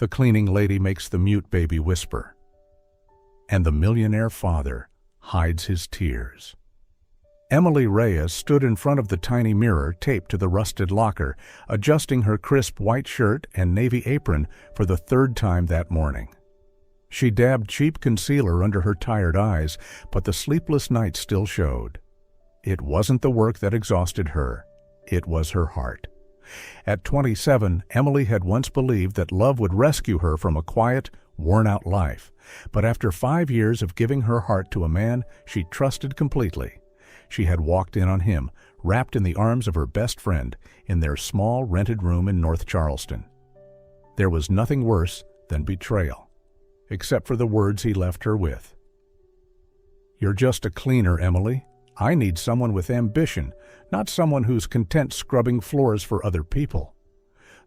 The cleaning lady makes the mute baby whisper, and the millionaire father hides his tears. Emily Reyes stood in front of the tiny mirror taped to the rusted locker, adjusting her crisp white shirt and navy apron for the third time that morning. She dabbed cheap concealer under her tired eyes, but the sleepless night still showed. It wasn't the work that exhausted her. It was her heart. At 27, Emily had once believed that love would rescue her from a quiet, worn-out life. But after 5 years of giving her heart to a man she trusted completely, she had walked in on him, wrapped in the arms of her best friend, in their small rented room in North Charleston. There was nothing worse than betrayal, except for the words he left her with. "You're just a cleaner, Emily. I need someone with ambition, not someone who's content scrubbing floors for other people."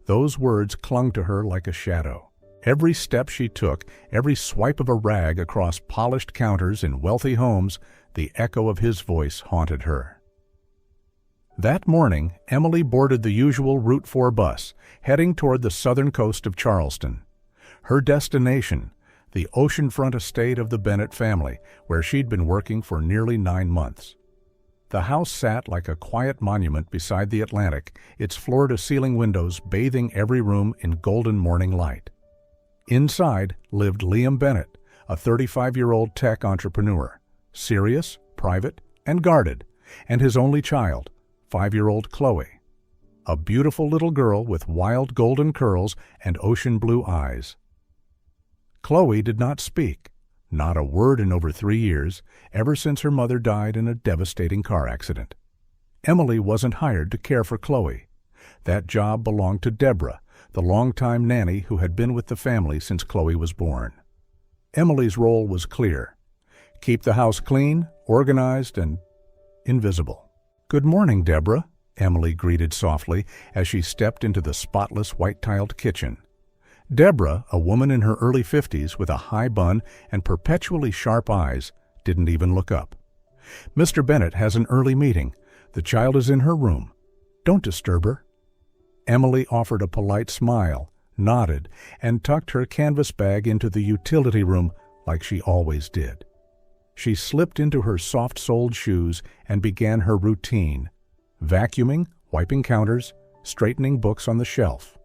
Those words clung to her like a shadow. Every step she took, every swipe of a rag across polished counters in wealthy homes, the echo of his voice haunted her. That morning, Emily boarded the usual Route 4 bus, heading toward the southern coast of Charleston. Her destination, the oceanfront estate of the Bennett family, where she'd been working for nearly 9 months. The house sat like a quiet monument beside the Atlantic, its floor-to-ceiling windows bathing every room in golden morning light. Inside lived Liam Bennett, a 35-year-old tech entrepreneur, serious, private, and guarded, and his only child, 5-year-old Chloe, a beautiful little girl with wild golden curls and ocean blue eyes. Chloe did not speak, not a word in over 3 years, ever since her mother died in a devastating car accident. Emily wasn't hired to care for Chloe. That job belonged to Deborah, the longtime nanny who had been with the family since Chloe was born. Emily's role was clear: keep the house clean, organized, and invisible. "Good morning, Deborah," Emily greeted softly as she stepped into the spotless white-tiled kitchen. Deborah, a woman in her early 50s with a high bun and perpetually sharp eyes, didn't even look up. "Mr. Bennett has an early meeting. The child is in her room. Don't disturb her." Emily offered a polite smile, nodded, and tucked her canvas bag into the utility room like she always did. She slipped into her soft-soled shoes and began her routine: vacuuming, wiping counters, straightening books on the shelf.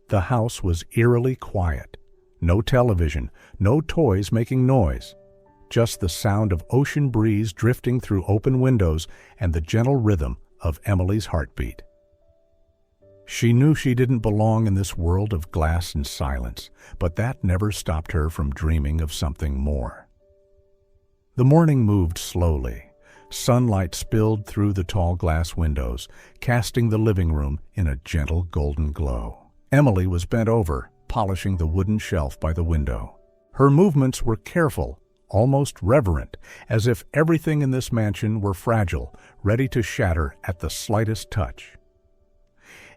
The house was eerily quiet. No television, no toys making noise. Just the sound of ocean breeze drifting through open windows and the gentle rhythm of Emily's heartbeat. She knew she didn't belong in this world of glass and silence, but that never stopped her from dreaming of something more. The morning moved slowly. Sunlight spilled through the tall glass windows, casting the living room in a gentle golden glow. Emily was bent over, polishing the wooden shelf by the window. Her movements were careful, almost reverent, as if everything in this mansion were fragile, ready to shatter at the slightest touch.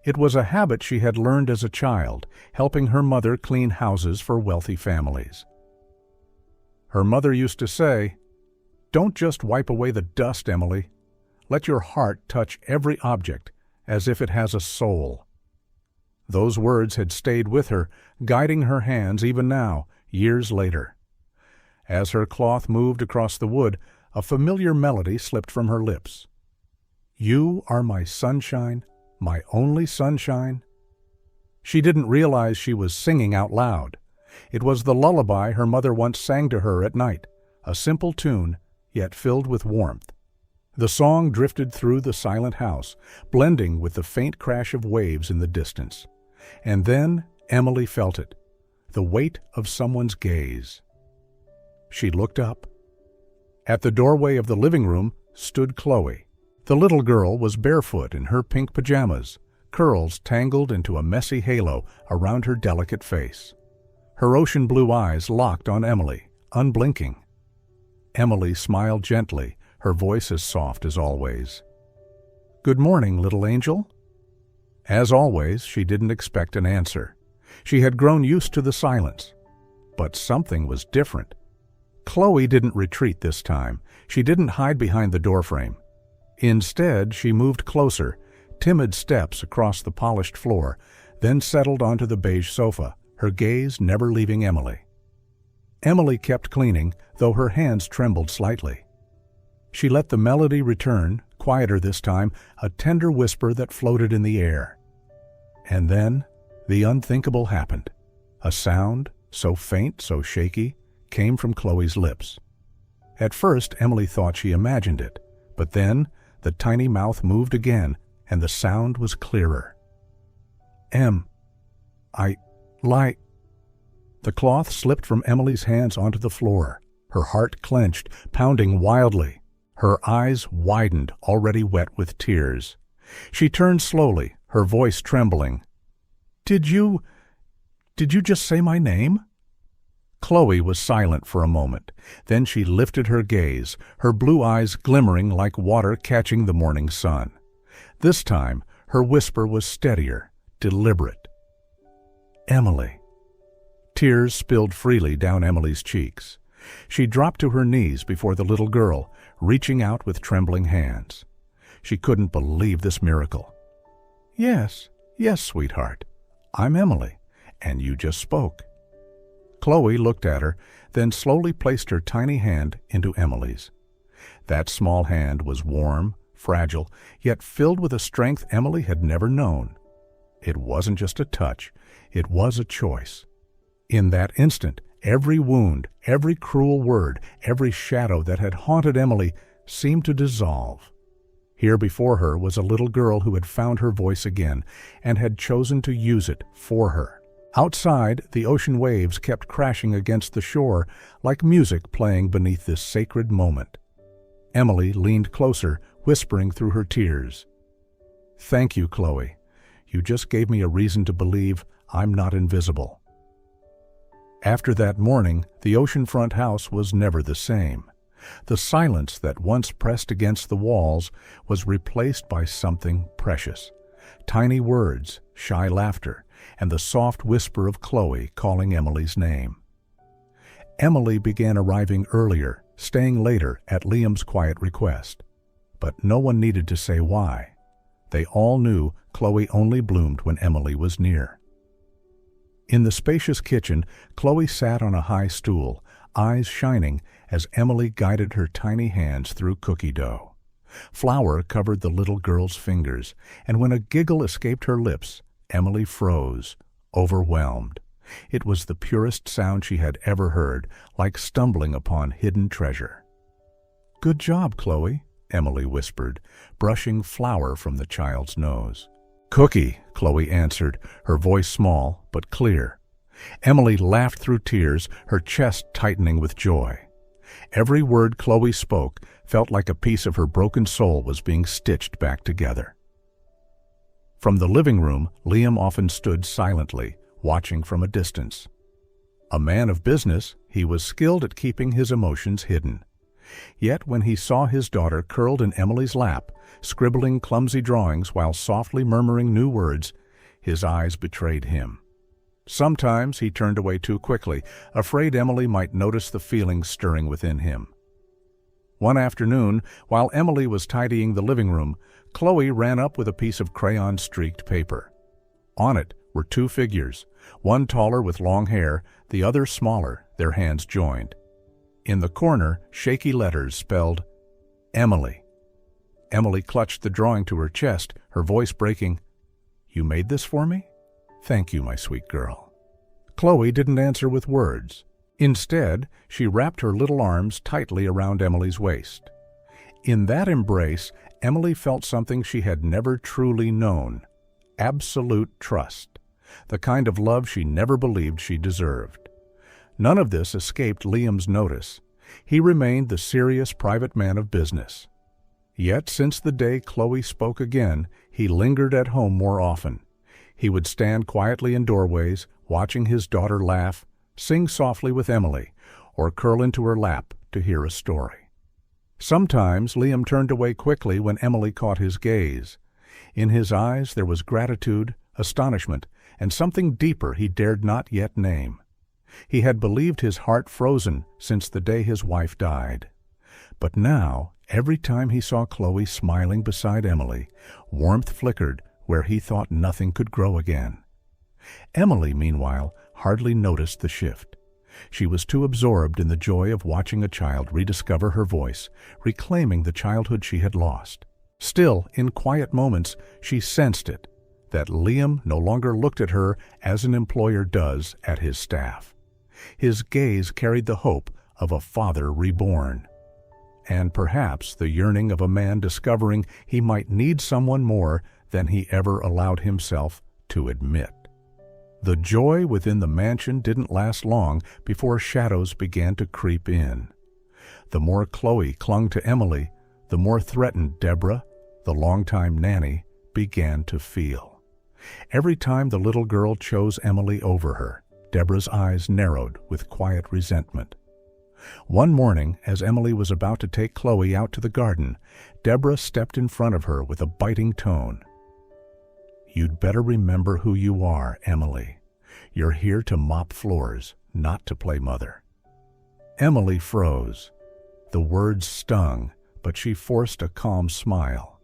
It was a habit she had learned as a child, helping her mother clean houses for wealthy families. Her mother used to say, "Don't just wipe away the dust, Emily. Let your heart touch every object, as if it has a soul." Those words had stayed with her, guiding her hands even now, years later. As her cloth moved across the wood, a familiar melody slipped from her lips. "You are my sunshine, my only sunshine." She didn't realize she was singing out loud. It was the lullaby her mother once sang to her at night, a simple tune, yet filled with warmth. The song drifted through the silent house, blending with the faint crash of waves in the distance. And then Emily felt it, the weight of someone's gaze. She looked up. At the doorway of the living room stood Chloe. The little girl was barefoot in her pink pajamas, curls tangled into a messy halo around her delicate face. Her ocean blue eyes locked on Emily, unblinking. Emily smiled gently, her voice as soft as always. "Good morning, little angel." As always, she didn't expect an answer. She had grown used to the silence. But something was different. Chloe didn't retreat this time. She didn't hide behind the doorframe. Instead, she moved closer, timid steps across the polished floor, then settled onto the beige sofa, her gaze never leaving Emily. Emily kept cleaning, though her hands trembled slightly. She let the melody return, quieter this time, a tender whisper that floated in the air. And then, the unthinkable happened. A sound, so faint, so shaky, came from Chloe's lips. At first, Emily thought she imagined it, but then the tiny mouth moved again, and the sound was clearer. I. The cloth slipped from Emily's hands onto the floor. Her heart clenched, pounding wildly. Her eyes widened, already wet with tears. She turned slowly, her voice trembling. Did you just say my name?" Chloe was silent for a moment. Then she lifted her gaze, her blue eyes glimmering like water catching the morning sun. This time, her whisper was steadier, deliberate. "Emily." Tears spilled freely down Emily's cheeks. She dropped to her knees before the little girl, reaching out with trembling hands. She couldn't believe this miracle. Yes, sweetheart. I'm Emily, and you just spoke." Chloe looked at her, then slowly placed her tiny hand into Emily's. That small hand was warm, fragile, yet filled with a strength Emily had never known. It wasn't just a touch, it was a choice. In that instant, every wound, every cruel word, every shadow that had haunted Emily seemed to dissolve. Here before her was a little girl who had found her voice again and had chosen to use it for her. Outside, the ocean waves kept crashing against the shore like music playing beneath this sacred moment. Emily leaned closer, whispering through her tears. "Thank you, Chloe. You just gave me a reason to believe I'm not invisible." After that morning, the oceanfront house was never the same. The silence that once pressed against the walls was replaced by something precious. Tiny words, shy laughter, and the soft whisper of Chloe calling Emily's name. Emily began arriving earlier, staying later at Liam's quiet request. But no one needed to say why. They all knew Chloe only bloomed when Emily was near. In the spacious kitchen, Chloe sat on a high stool, eyes shining as Emily guided her tiny hands through cookie dough. Flour covered the little girl's fingers, and when a giggle escaped her lips, Emily froze, overwhelmed. It was the purest sound she had ever heard, like stumbling upon hidden treasure. "Good job, Chloe," Emily whispered, brushing flour from the child's nose. "Cookie," Chloe answered, her voice small but clear. Emily laughed through tears, her chest tightening with joy. Every word Chloe spoke felt like a piece of her broken soul was being stitched back together. From the living room, Liam often stood silently, watching from a distance. A man of business, he was skilled at keeping his emotions hidden. Yet when he saw his daughter curled in Emily's lap, scribbling clumsy drawings while softly murmuring new words, his eyes betrayed him. Sometimes he turned away too quickly, afraid Emily might notice the feelings stirring within him. One afternoon, while Emily was tidying the living room, Chloe ran up with a piece of crayon-streaked paper. On it were two figures, one taller with long hair, the other smaller, their hands joined. In the corner, shaky letters spelled, "Emily." Emily clutched the drawing to her chest, her voice breaking. "You made this for me? Thank you, my sweet girl." Chloe didn't answer with words. Instead, she wrapped her little arms tightly around Emily's waist. In that embrace, Emily felt something she had never truly known: absolute trust, the kind of love she never believed she deserved. None of this escaped Liam's notice. He remained the serious private man of business. Yet since the day Chloe spoke again, he lingered at home more often. He would stand quietly in doorways, watching his daughter laugh, sing softly with Emily, or curl into her lap to hear a story. Sometimes Liam turned away quickly when Emily caught his gaze. In his eyes there was gratitude, astonishment, and something deeper he dared not yet name. He had believed his heart frozen since the day his wife died. But now, every time he saw Chloe smiling beside Emily, warmth flickered where he thought nothing could grow again. Emily, meanwhile, hardly noticed the shift. She was too absorbed in the joy of watching a child rediscover her voice, reclaiming the childhood she had lost. Still, in quiet moments, she sensed it, that Liam no longer looked at her as an employer does at his staff. His gaze carried the hope of a father reborn, and perhaps the yearning of a man discovering he might need someone more than he ever allowed himself to admit. The joy within the mansion didn't last long before shadows began to creep in. The more Chloe clung to Emily, the more threatened Deborah, the longtime nanny, began to feel. Every time the little girl chose Emily over her, Deborah's eyes narrowed with quiet resentment. One morning, as Emily was about to take Chloe out to the garden, Deborah stepped in front of her with a biting tone. "You'd better remember who you are, Emily. You're here to mop floors, not to play mother." Emily froze. The words stung, but she forced a calm smile.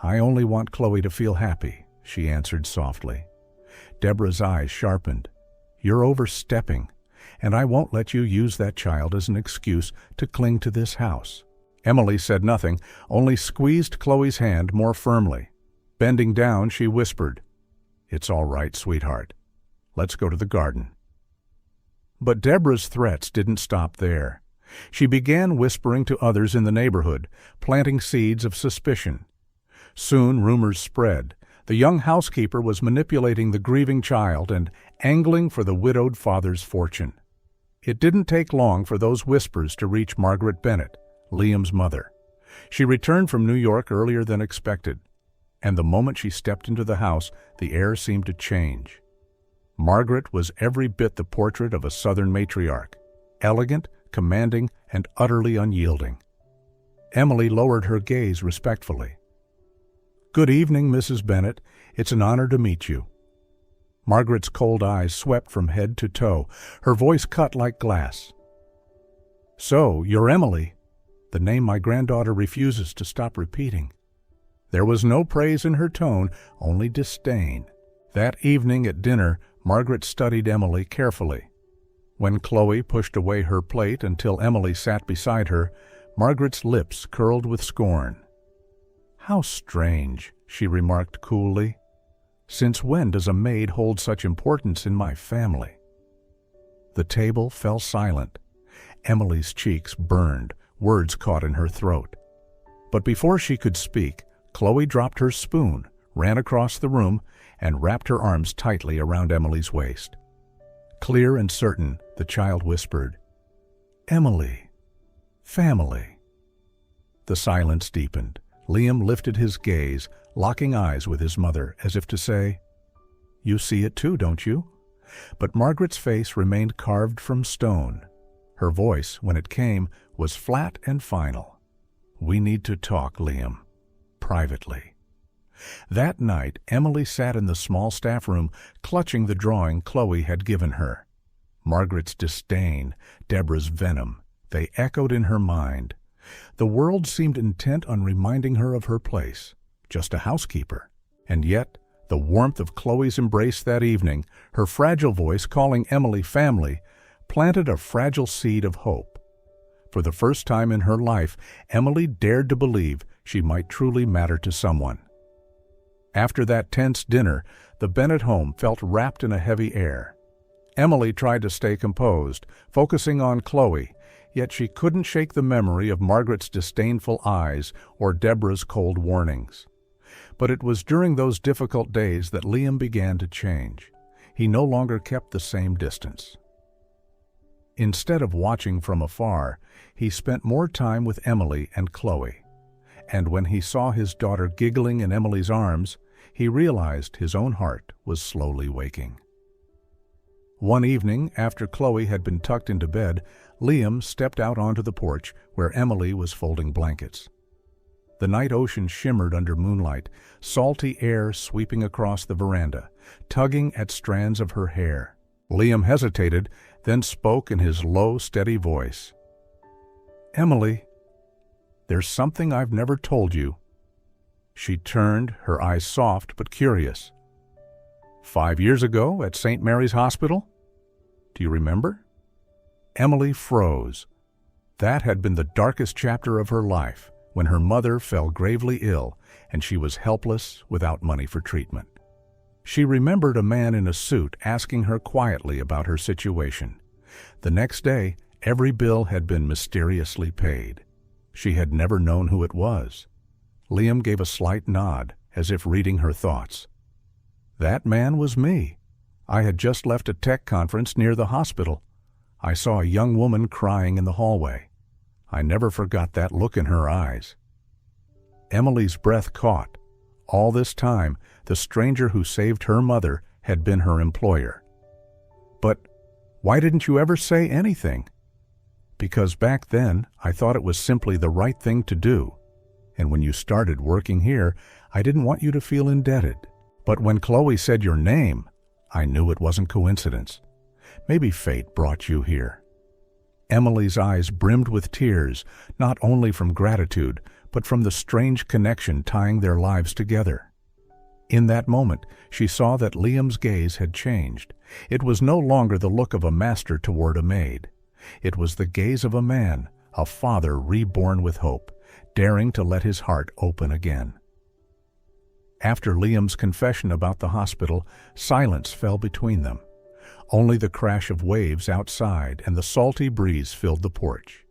"I only want Chloe to feel happy," she answered softly. Deborah's eyes sharpened. "You're overstepping, and I won't let you use that child as an excuse to cling to this house." Emily said nothing, only squeezed Chloe's hand more firmly. Bending down, she whispered, "It's all right, sweetheart. Let's go to the garden." But Deborah's threats didn't stop there. She began whispering to others in the neighborhood, planting seeds of suspicion. Soon rumors spread. The young housekeeper was manipulating the grieving child and angling for the widowed father's fortune. It didn't take long for those whispers to reach Margaret Bennett, Liam's mother. She returned from New York earlier than expected, and the moment she stepped into the house, the air seemed to change. Margaret was every bit the portrait of a Southern matriarch, elegant, commanding, and utterly unyielding. Emily lowered her gaze respectfully. "Good evening, Mrs. Bennett. It's an honor to meet you." Margaret's cold eyes swept from head to toe, her voice cut like glass. "So, you're Emily, the name my granddaughter refuses to stop repeating." There was no praise in her tone, only disdain. That evening at dinner, Margaret studied Emily carefully. When Chloe pushed away her plate until Emily sat beside her, Margaret's lips curled with scorn. "How strange," she remarked coolly. "Since when does a maid hold such importance in my family?" The table fell silent. Emily's cheeks burned, words caught in her throat. But before she could speak, Chloe dropped her spoon, ran across the room, and wrapped her arms tightly around Emily's waist. Clear and certain, the child whispered, "Emily, family." The silence deepened. Liam lifted his gaze, locking eyes with his mother, as if to say, "You see it too, don't you?" But Margaret's face remained carved from stone. Her voice, when it came, was flat and final. "We need to talk, Liam. Privately." That night, Emily sat in the small staff room, clutching the drawing Chloe had given her. Margaret's disdain, Deborah's venom, they echoed in her mind. The world seemed intent on reminding her of her place, just a housekeeper. And yet, the warmth of Chloe's embrace that evening, her fragile voice calling Emily family, planted a fragile seed of hope. For the first time in her life, Emily dared to believe she might truly matter to someone. After that tense dinner, the Bennett home felt wrapped in a heavy air. Emily tried to stay composed, focusing on Chloe, yet she couldn't shake the memory of Margaret's disdainful eyes or Deborah's cold warnings. But it was during those difficult days that Liam began to change. He no longer kept the same distance. Instead of watching from afar, he spent more time with Emily and Chloe. And when he saw his daughter giggling in Emily's arms, he realized his own heart was slowly waking. One evening, after Chloe had been tucked into bed, Liam stepped out onto the porch where Emily was folding blankets. The night ocean shimmered under moonlight, salty air sweeping across the veranda, tugging at strands of her hair. Liam hesitated, then spoke in his low, steady voice. "Emily, there's something I've never told you." She turned, her eyes soft but curious. 5 years ago at St. Mary's Hospital? Do you remember? Emily froze. That had been the darkest chapter of her life, when her mother fell gravely ill and she was helpless without money for treatment. She remembered a man in a suit asking her quietly about her situation. The next day, every bill had been mysteriously paid. She had never known who it was. Liam gave a slight nod, as if reading her thoughts. That man was me. I had just left a tech conference near the hospital. I saw a young woman crying in the hallway. I never forgot that look in her eyes. Emily's breath caught. All this time, the stranger who saved her mother had been her employer. But why didn't you ever say anything? Because back then, I thought it was simply the right thing to do. And when you started working here, I didn't want you to feel indebted. But when Chloe said your name, I knew it wasn't coincidence. Maybe fate brought you here. Emily's eyes brimmed with tears, not only from gratitude, but from the strange connection tying their lives together. In that moment, she saw that Liam's gaze had changed. It was no longer the look of a master toward a maid. It was the gaze of a man, a father reborn with hope, daring to let his heart open again. After Liam's confession about the hospital, silence fell between them. Only the crash of waves outside and the salty breeze filled the porch.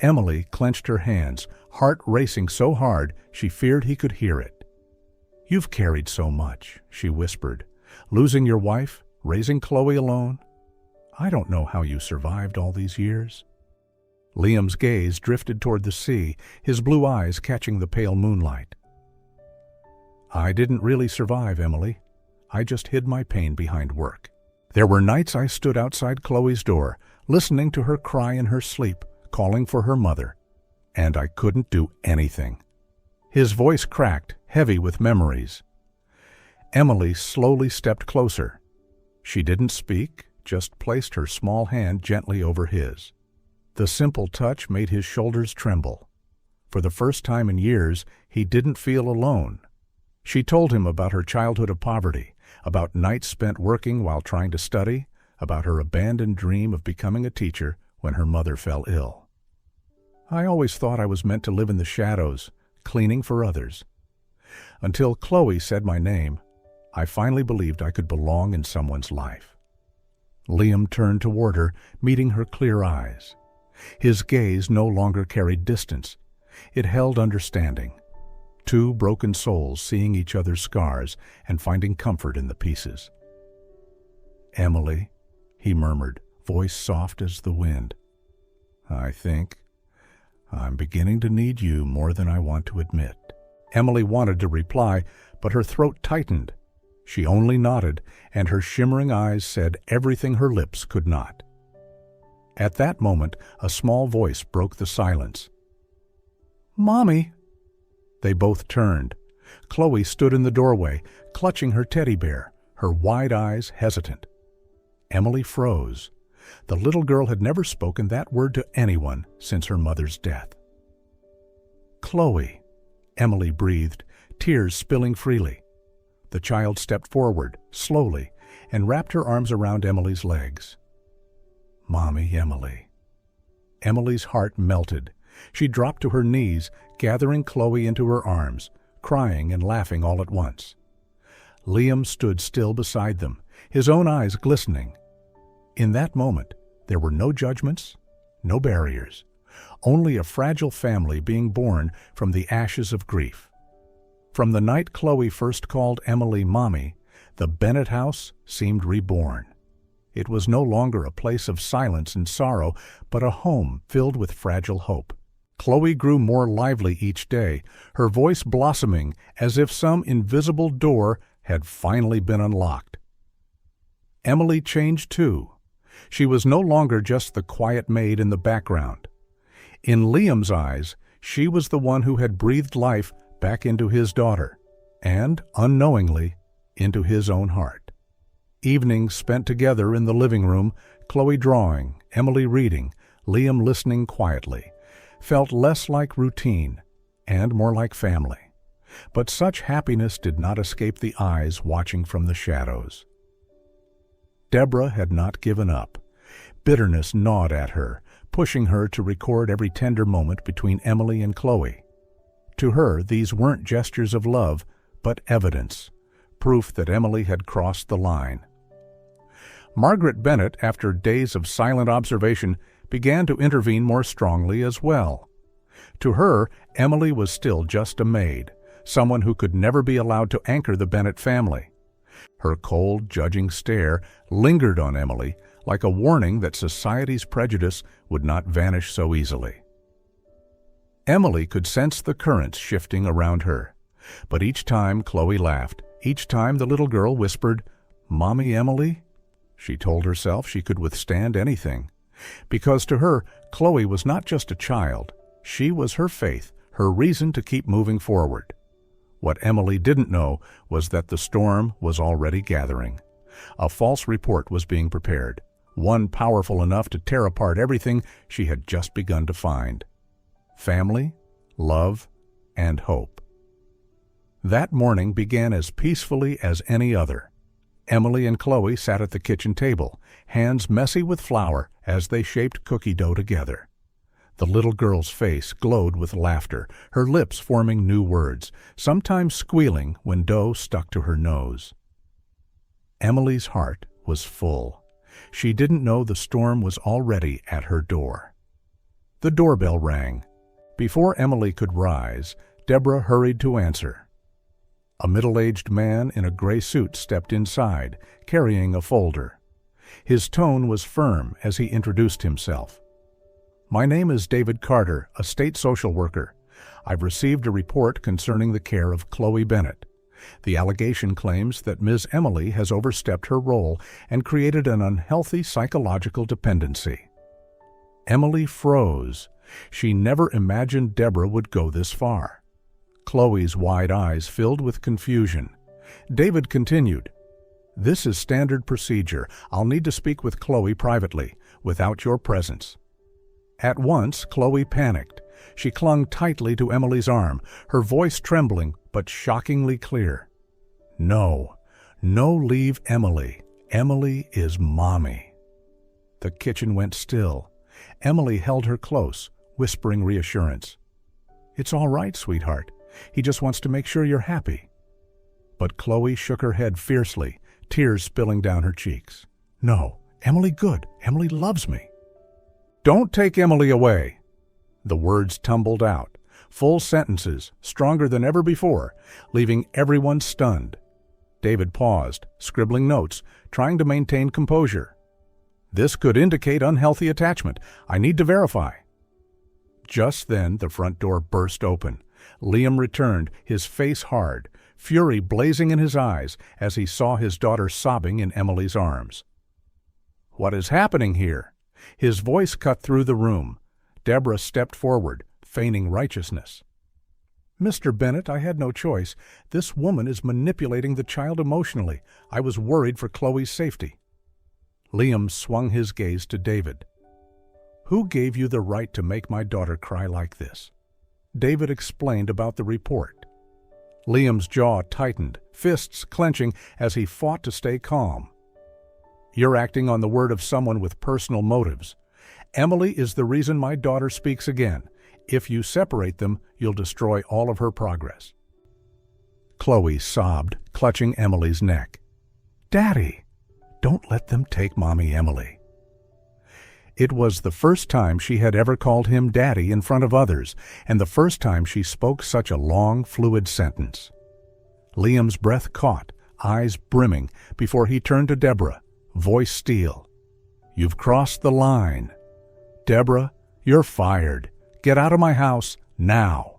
Emily clenched her hands, heart racing so hard she feared he could hear it. "You've carried so much," she whispered. "Losing your wife, raising Chloe alone. I don't know how you survived all these years." Liam's gaze drifted toward the sea, his blue eyes catching the pale moonlight. "I didn't really survive, Emily. I just hid my pain behind work. There were nights I stood outside Chloe's door, listening to her cry in her sleep, calling for her mother, and I couldn't do anything." His voice cracked, heavy with memories. Emily slowly stepped closer. She didn't speak, just placed her small hand gently over his. The simple touch made his shoulders tremble. For the first time in years, he didn't feel alone. She told him about her childhood of poverty, about nights spent working while trying to study, about her abandoned dream of becoming a teacher when her mother fell ill. "I always thought I was meant to live in the shadows, cleaning for others. Until Chloe said my name, I finally believed I could belong in someone's life." Liam turned toward her, meeting her clear eyes. His gaze no longer carried distance. It held understanding. Two broken souls seeing each other's scars and finding comfort in the pieces. "Emily," he murmured, voice soft as the wind. "I think I'm beginning to need you more than I want to admit." Emily wanted to reply, but her throat tightened. She only nodded, and her shimmering eyes said everything her lips could not. At that moment, a small voice broke the silence. "Mommy!" They both turned. Chloe stood in the doorway, clutching her teddy bear, her wide eyes hesitant. Emily froze. The little girl had never spoken that word to anyone since her mother's death. "Chloe," Emily breathed, tears spilling freely. The child stepped forward, slowly, and wrapped her arms around Emily's legs. "Mommy, Emily." Emily's heart melted. She dropped to her knees, gathering Chloe into her arms, crying and laughing all at once. Liam stood still beside them, his own eyes glistening. In that moment, there were no judgments, no barriers, only a fragile family being born from the ashes of grief. From the night Chloe first called Emily Mommy, the Bennett house seemed reborn. It was no longer a place of silence and sorrow, but a home filled with fragile hope. Chloe grew more lively each day, her voice blossoming as if some invisible door had finally been unlocked. Emily changed too. She was no longer just the quiet maid in the background. In Liam's eyes, she was the one who had breathed life back into his daughter, and, unknowingly, into his own heart. Evenings spent together in the living room, Chloe drawing, Emily reading, Liam listening quietly, felt less like routine and more like family. But such happiness did not escape the eyes watching from the shadows. Deborah had not given up. Bitterness gnawed at her, pushing her to record every tender moment between Emily and Chloe. To her, these weren't gestures of love, but evidence, proof that Emily had crossed the line. Margaret Bennett, after days of silent observation, began to intervene more strongly as well. To her, Emily was still just a maid, someone who could never be allowed to anchor the Bennett family. Her cold, judging stare lingered on Emily like a warning that society's prejudice would not vanish so easily. Emily could sense the currents shifting around her, but each time Chloe laughed, each time the little girl whispered, "Mommy Emily?" She told herself she could withstand anything, because to her, Chloe was not just a child. She was her faith, her reason to keep moving forward. What Emily didn't know was that the storm was already gathering. A false report was being prepared, one powerful enough to tear apart everything she had just begun to find. Family, love, and hope. That morning began as peacefully as any other. Emily and Chloe sat at the kitchen table, hands messy with flour as they shaped cookie dough together. The little girl's face glowed with laughter, her lips forming new words, sometimes squealing when dough stuck to her nose. Emily's heart was full. She didn't know the storm was already at her door. The doorbell rang. Before Emily could rise, Deborah hurried to answer. A middle-aged man in a gray suit stepped inside, carrying a folder. His tone was firm as he introduced himself. "My name is David Carter, a state social worker. I've received a report concerning the care of Chloe Bennett. The allegation claims that Ms. Emily has overstepped her role and created an unhealthy psychological dependency." Emily froze. She never imagined Deborah would go this far. Chloe's wide eyes filled with confusion. David continued, "This is standard procedure. I'll need to speak with Chloe privately, without your presence." At once, Chloe panicked. She clung tightly to Emily's arm, her voice trembling but shockingly clear. "No, leave Emily. Emily is Mommy." The kitchen went still. Emily held her close, whispering reassurance. "It's all right, sweetheart. He just wants to make sure you're happy." But Chloe shook her head fiercely, tears spilling down her cheeks. "No, Emily good. Emily loves me." "Don't take Emily away." The words tumbled out, full sentences, stronger than ever before, leaving everyone stunned. David paused, scribbling notes, trying to maintain composure. "This could indicate unhealthy attachment. I need to verify." Just then, the front door burst open. Liam returned, his face hard, fury blazing in his eyes as he saw his daughter sobbing in Emily's arms. "What is happening here?" His voice cut through the room. Deborah stepped forward, feigning righteousness. "Mr. Bennett, I had no choice. This woman is manipulating the child emotionally. I was worried for Chloe's safety." Liam swung his gaze to David. "Who gave you the right to make my daughter cry like this?" David explained about the report. Liam's jaw tightened, fists clenching as he fought to stay calm. "You're acting on the word of someone with personal motives. Emily is the reason my daughter speaks again. If you separate them, you'll destroy all of her progress." Chloe sobbed, clutching Emily's neck. "Daddy, don't let them take Mommy Emily." It was the first time she had ever called him Daddy in front of others, and the first time she spoke such a long, fluid sentence. Liam's breath caught, eyes brimming, before he turned to Deborah, voice steel. "You've crossed the line. Deborah, you're fired. Get out of my house, now."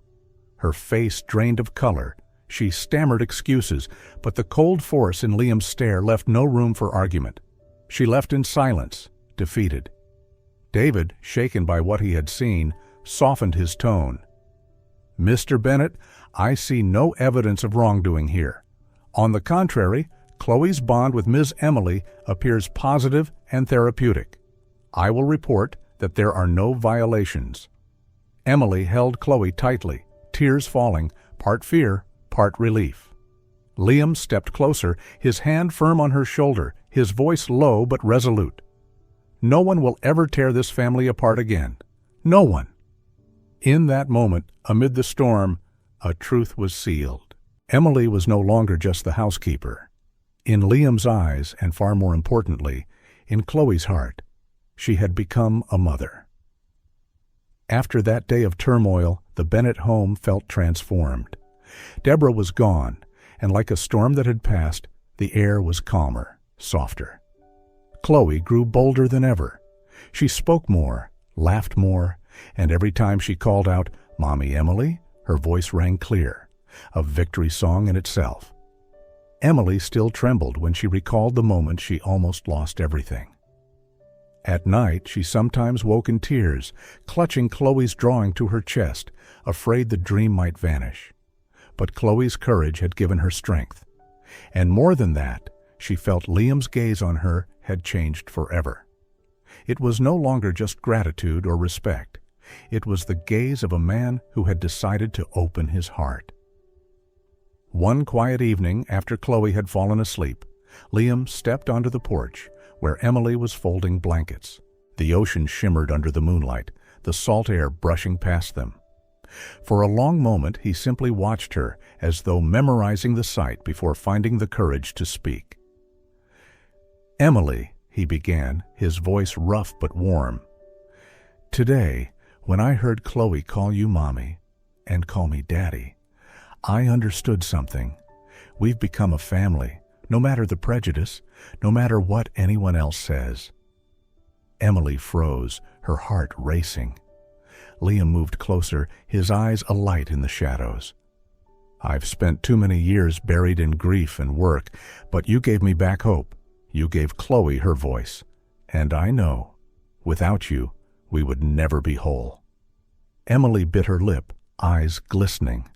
Her face drained of color. She stammered excuses, but the cold force in Liam's stare left no room for argument. She left in silence, defeated. David, shaken by what he had seen, softened his tone. "Mr. Bennett, I see no evidence of wrongdoing here. On the contrary, Chloe's bond with Ms. Emily appears positive and therapeutic. I will report that there are no violations." Emily held Chloe tightly, tears falling, part fear, part relief. Liam stepped closer, his hand firm on her shoulder, his voice low but resolute. "No one will ever tear this family apart again. No one." In that moment, amid the storm, a truth was sealed. Emily was no longer just the housekeeper. In Liam's eyes, and far more importantly, in Chloe's heart, she had become a mother. After that day of turmoil, the Bennett home felt transformed. Deborah was gone, and like a storm that had passed, the air was calmer, softer. Chloe grew bolder than ever. She spoke more, laughed more, and every time she called out, "Mommy Emily," her voice rang clear, a victory song in itself. Emily still trembled when she recalled the moment she almost lost everything. At night, she sometimes woke in tears, clutching Chloe's drawing to her chest, afraid the dream might vanish. But Chloe's courage had given her strength. And more than that, she felt Liam's gaze on her had changed forever. It was no longer just gratitude or respect. It was the gaze of a man who had decided to open his heart. One quiet evening, after Chloe had fallen asleep, Liam stepped onto the porch, where Emily was folding blankets. The ocean shimmered under the moonlight, the salt air brushing past them. For a long moment he simply watched her, as though memorizing the sight before finding the courage to speak. "Emily," he began, his voice rough but warm. "Today, when I heard Chloe call you Mommy, and call me Daddy, I understood something. We've become a family, no matter the prejudice, no matter what anyone else says." Emily froze, her heart racing. Liam moved closer, his eyes alight in the shadows. "I've spent too many years buried in grief and work, but you gave me back hope. You gave Chloe her voice. And I know, without you, we would never be whole." Emily bit her lip, eyes glistening.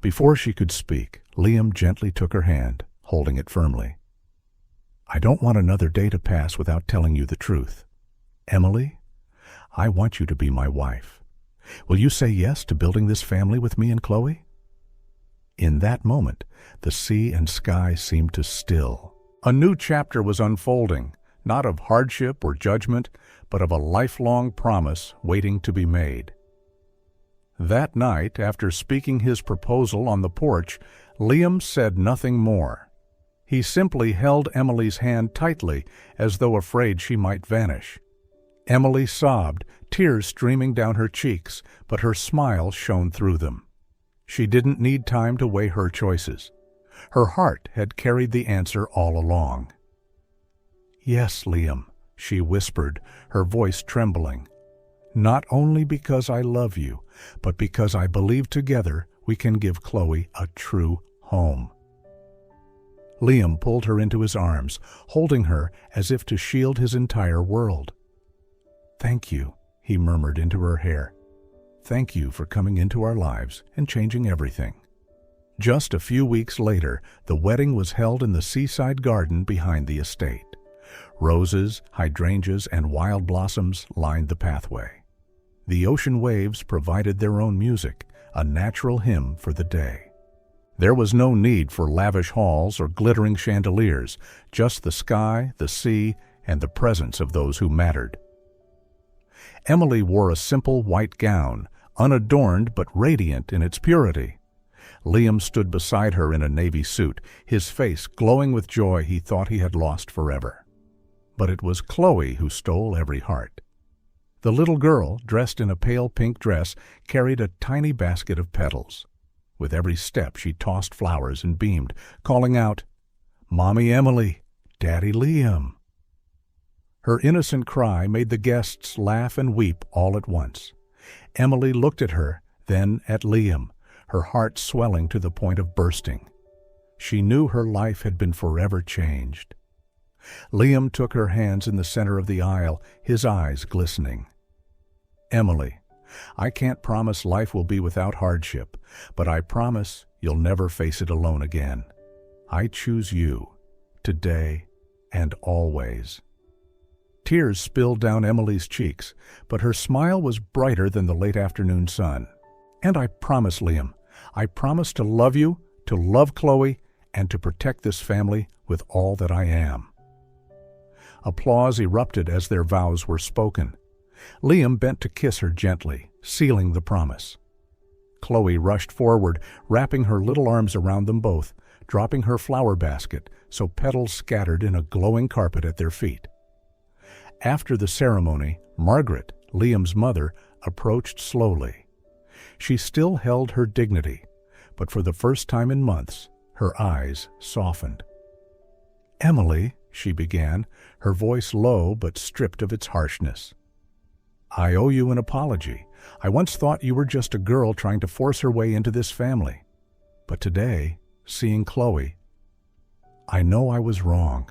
Before she could speak, Liam gently took her hand, holding it firmly. "I don't want another day to pass without telling you the truth. Emily, I want you to be my wife. Will you say yes to building this family with me and Chloe?" In that moment, the sea and sky seemed to still. A new chapter was unfolding, not of hardship or judgment, but of a lifelong promise waiting to be made. That night, after speaking his proposal on the porch, Liam said nothing more. He simply held Emily's hand tightly, as though afraid she might vanish. Emily sobbed, tears streaming down her cheeks, but her smile shone through them. She didn't need time to weigh her choices. Her heart had carried the answer all along. "Yes, Liam," she whispered, her voice trembling. "Not only because I love you, but because I believe together we can give Chloe a true home." Liam pulled her into his arms, holding her as if to shield his entire world. "Thank you," he murmured into her hair. "Thank you for coming into our lives and changing everything." Just a few weeks later, the wedding was held in the seaside garden behind the estate. Roses, hydrangeas, and wild blossoms lined the pathway. The ocean waves provided their own music, a natural hymn for the day. There was no need for lavish halls or glittering chandeliers, just the sky, the sea, and the presence of those who mattered. Emily wore a simple white gown, unadorned but radiant in its purity. Liam stood beside her in a navy suit, his face glowing with joy he thought he had lost forever. But it was Chloe who stole every heart. The little girl, dressed in a pale pink dress, carried a tiny basket of petals. With every step she tossed flowers and beamed, calling out, "Mommy Emily, Daddy Liam." Her innocent cry made the guests laugh and weep all at once. Emily looked at her, then at Liam, her heart swelling to the point of bursting. She knew her life had been forever changed. Liam took her hands in the center of the aisle, his eyes glistening. "Emily, I can't promise life will be without hardship, but I promise you'll never face it alone again. I choose you, today and always." Tears spilled down Emily's cheeks, but her smile was brighter than the late afternoon sun. "And I promise, Liam, I promise to love you, to love Chloe, and to protect this family with all that I am." Applause erupted as their vows were spoken. Liam bent to kiss her gently, sealing the promise. Chloe rushed forward, wrapping her little arms around them both, dropping her flower basket so petals scattered in a glowing carpet at their feet. After the ceremony, Margaret, Liam's mother, approached slowly. She still held her dignity, but for the first time in months, her eyes softened. "Emily," she began, her voice low but stripped of its harshness. "I owe you an apology. I once thought you were just a girl trying to force her way into this family. But today, seeing Chloe, I know I was wrong.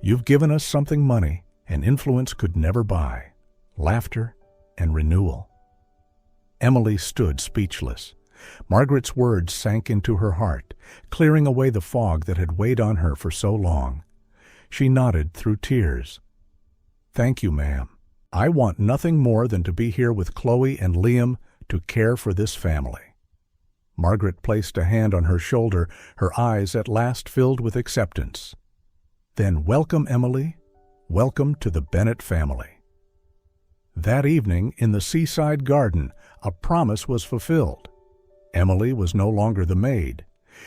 You've given us something money and influence could never buy: laughter and renewal." Emily stood speechless. Margaret's words sank into her heart, clearing away the fog that had weighed on her for so long. She nodded through tears. "Thank you, ma'am. I want nothing more than to be here with Chloe and Liam to care for this family." Margaret placed a hand on her shoulder, her eyes at last filled with acceptance. "Then welcome, Emily. Welcome to the Bennett family." That evening, in the seaside garden, a promise was fulfilled. Emily was no longer the maid.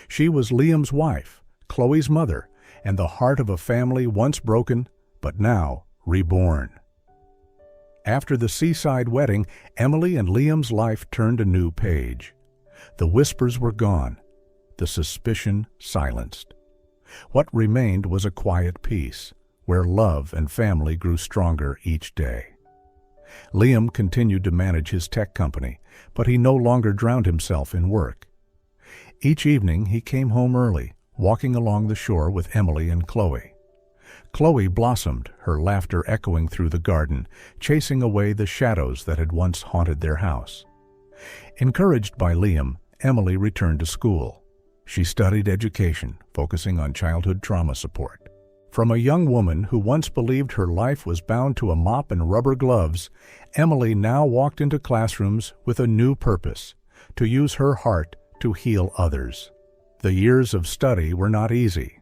She was Liam's wife, Chloe's mother, and the heart of a family once broken, but now reborn. After the seaside wedding, Emily and Liam's life turned a new page. The whispers were gone, the suspicion silenced. What remained was a quiet peace, where love and family grew stronger each day. Liam continued to manage his tech company, but he no longer drowned himself in work. Each evening he came home early, walking along the shore with Emily and Chloe. Chloe blossomed, her laughter echoing through the garden, chasing away the shadows that had once haunted their house. Encouraged by Liam, Emily returned to school. She studied education, focusing on childhood trauma support. From a young woman who once believed her life was bound to a mop and rubber gloves, Emily now walked into classrooms with a new purpose: to use her heart to heal others. The years of study were not easy.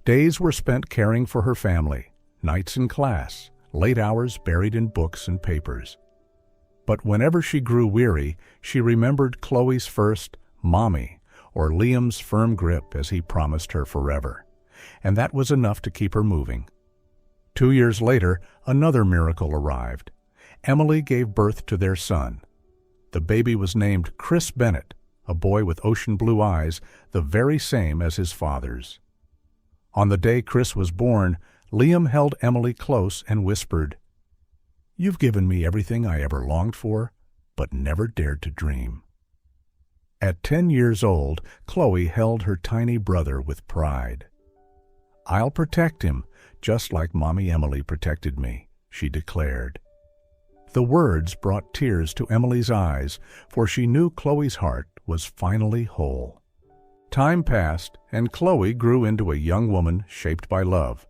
Days were spent caring for her family, nights in class, late hours buried in books and papers. But whenever she grew weary, she remembered Chloe's first "Mommy," or Liam's firm grip as he promised her forever. And that was enough to keep her moving. 2 years later, another miracle arrived. Emily gave birth to their son. The baby was named Chris Bennett, a boy with ocean blue eyes, the very same as his father's. On the day Chris was born, Liam held Emily close and whispered, "You've given me everything I ever longed for, but never dared to dream." At 10 years old, Chloe held her tiny brother with pride. "I'll protect him, just like Mommy Emily protected me," she declared. The words brought tears to Emily's eyes, for she knew Chloe's heart was finally whole. Time passed, and Chloe grew into a young woman shaped by love.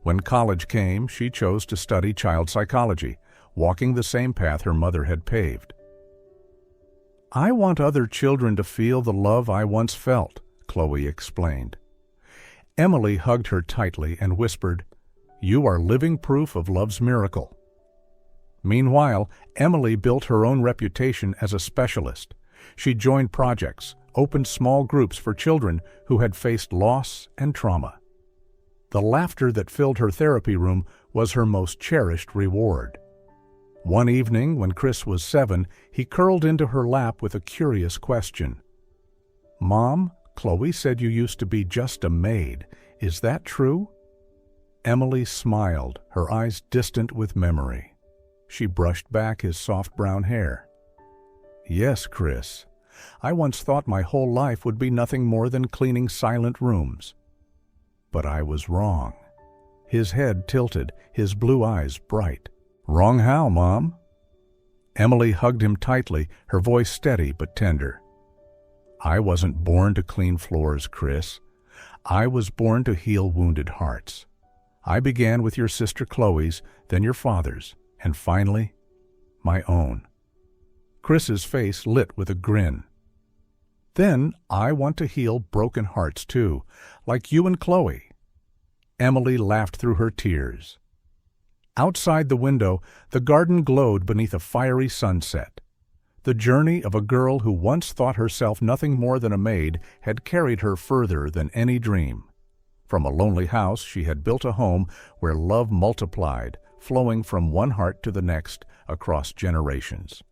When college came, she chose to study child psychology, walking the same path her mother had paved. "I want other children to feel the love I once felt," Chloe explained. Emily hugged her tightly and whispered, "You are living proof of love's miracle." Meanwhile, Emily built her own reputation as a specialist. She joined projects, opened small groups for children who had faced loss and trauma. The laughter that filled her therapy room was her most cherished reward. One evening, when Chris was 7, he curled into her lap with a curious question. "Mom, Chloe said you used to be just a maid. Is that true?" Emily smiled, her eyes distant with memory. She brushed back his soft brown hair. "Yes, Chris. I once thought my whole life would be nothing more than cleaning silent rooms. But I was wrong." His head tilted, his blue eyes bright. "Wrong how, Mom?" Emily hugged him tightly, her voice steady but tender. "I wasn't born to clean floors, Chris. I was born to heal wounded hearts. I began with your sister Chloe's, then your father's, and finally, my own." Chris's face lit with a grin. Then I want to heal broken hearts too, like you and Chloe." Emily laughed through her tears. Outside the window, the garden glowed beneath a fiery sunset. The journey of a girl who once thought herself nothing more than a maid had carried her further than any dream. From a lonely house, she had built a home where love multiplied, flowing from one heart to the next across generations.